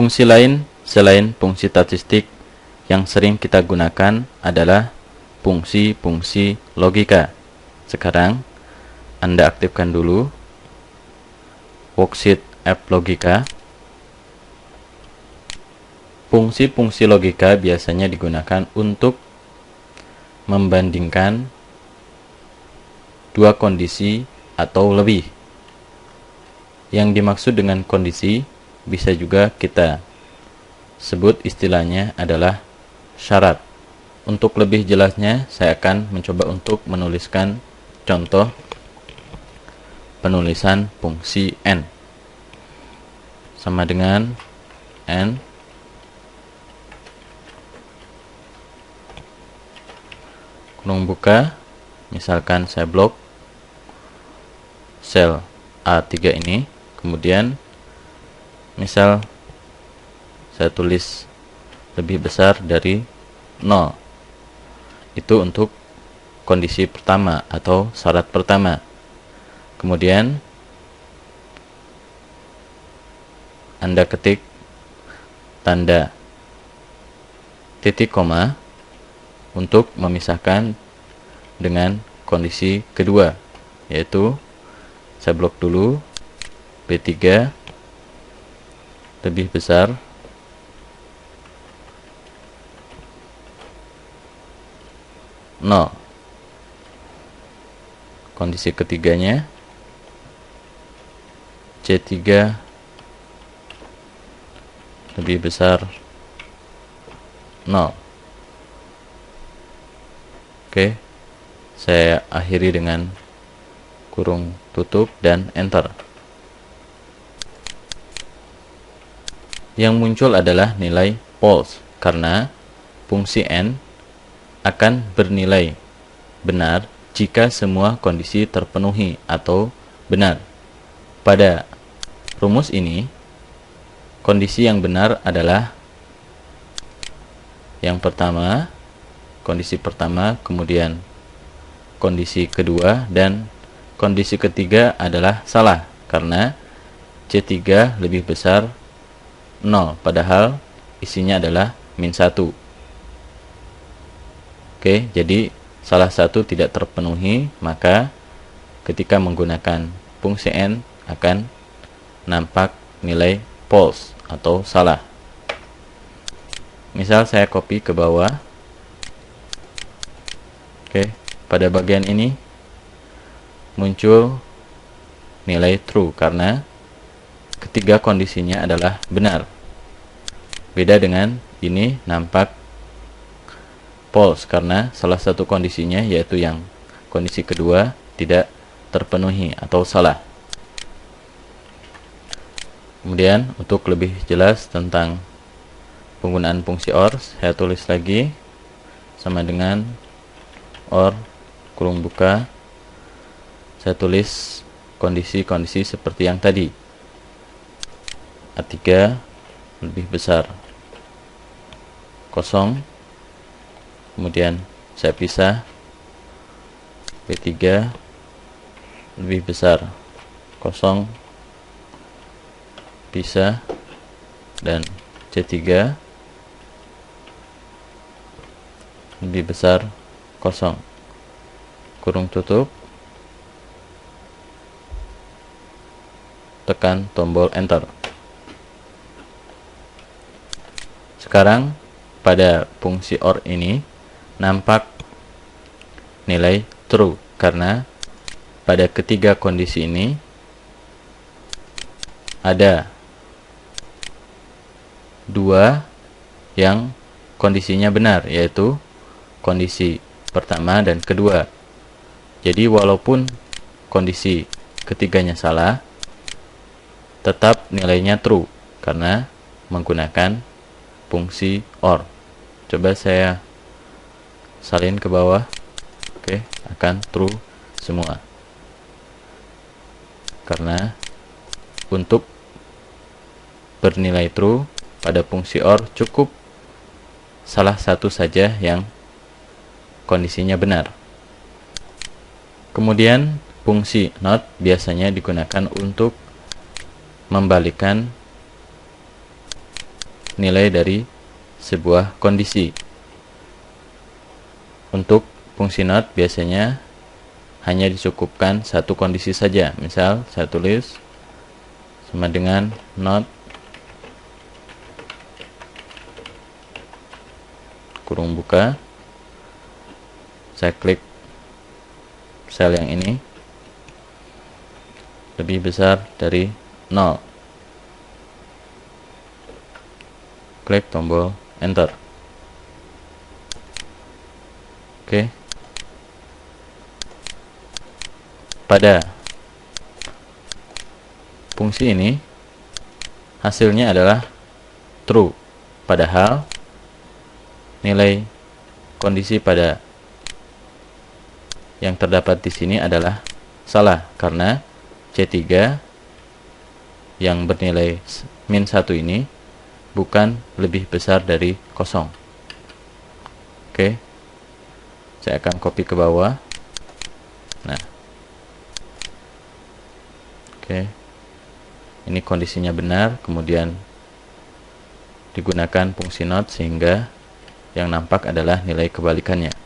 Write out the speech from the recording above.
Fungsi lain selain fungsi statistik yang sering kita gunakan adalah fungsi-fungsi logika. Sekarang Anda aktifkan dulu worksheet F logika. Fungsi-fungsi logika biasanya digunakan untuk membandingkan dua kondisi atau lebih. Yang dimaksud dengan kondisi bisa juga kita sebut istilahnya adalah syarat. Untuk lebih jelasnya, saya akan mencoba untuk menuliskan contoh penulisan fungsi N. Sama dengan N kurung buka, misalkan saya blok sel A3 ini, kemudian misal saya tulis lebih besar dari 0. Itu untuk kondisi pertama atau syarat pertama. Kemudian Anda ketik tanda titik koma untuk memisahkan dengan kondisi kedua, yaitu saya blok dulu B3 lebih besar kondisi ketiganya C3 lebih besar 0. Oke, saya akhiri dengan kurung tutup dan enter. Yang muncul adalah nilai false karena fungsi N akan bernilai benar jika semua kondisi terpenuhi atau benar. Pada rumus ini, kondisi yang benar adalah yang pertama, kondisi pertama, kemudian kondisi kedua, dan kondisi ketiga adalah salah karena C3 lebih besar 0, padahal isinya adalah -1. Oke, jadi salah satu tidak terpenuhi, maka ketika menggunakan fungsi N akan nampak nilai false atau salah. Misal saya copy ke bawah. Oke, pada bagian ini muncul nilai true karena ketiga kondisinya adalah benar. Beda dengan ini nampak false karena salah satu kondisinya, yaitu yang kondisi kedua, tidak terpenuhi atau salah. Kemudian untuk lebih jelas tentang penggunaan fungsi OR, saya tulis lagi sama dengan OR kurung buka, saya tulis kondisi-kondisi seperti yang tadi. A3 lebih besar 0, kemudian saya pisah B3 lebih besar 0, pisah, dan C3 lebih besar 0, kurung tutup, tekan tombol enter. Sekarang pada fungsi OR ini nampak nilai true karena pada ketiga kondisi ini ada dua yang kondisinya benar, yaitu kondisi pertama dan kedua. Jadi walaupun kondisi ketiganya salah, tetap nilainya true karena menggunakan fungsi OR. Coba saya salin ke bawah. Oke, akan true semua. Karena untuk bernilai true pada fungsi OR cukup salah satu saja yang kondisinya benar. Kemudian fungsi NOT biasanya digunakan untuk membalikkan nilai dari sebuah kondisi. Untuk fungsi not biasanya hanya dicukupkan satu kondisi saja. Misal saya tulis sama dengan not kurung buka, saya klik sel yang ini lebih besar dari 0, klik tombol enter. Oke. Pada fungsi ini hasilnya adalah true, padahal nilai kondisi pada yang terdapat di sini adalah salah, karena C3 yang bernilai min 1 ini bukan lebih besar dari 0. Oke, saya akan copy ke bawah. Nah, oke, ini kondisinya benar, kemudian digunakan fungsi not sehingga yang nampak adalah nilai kebalikannya.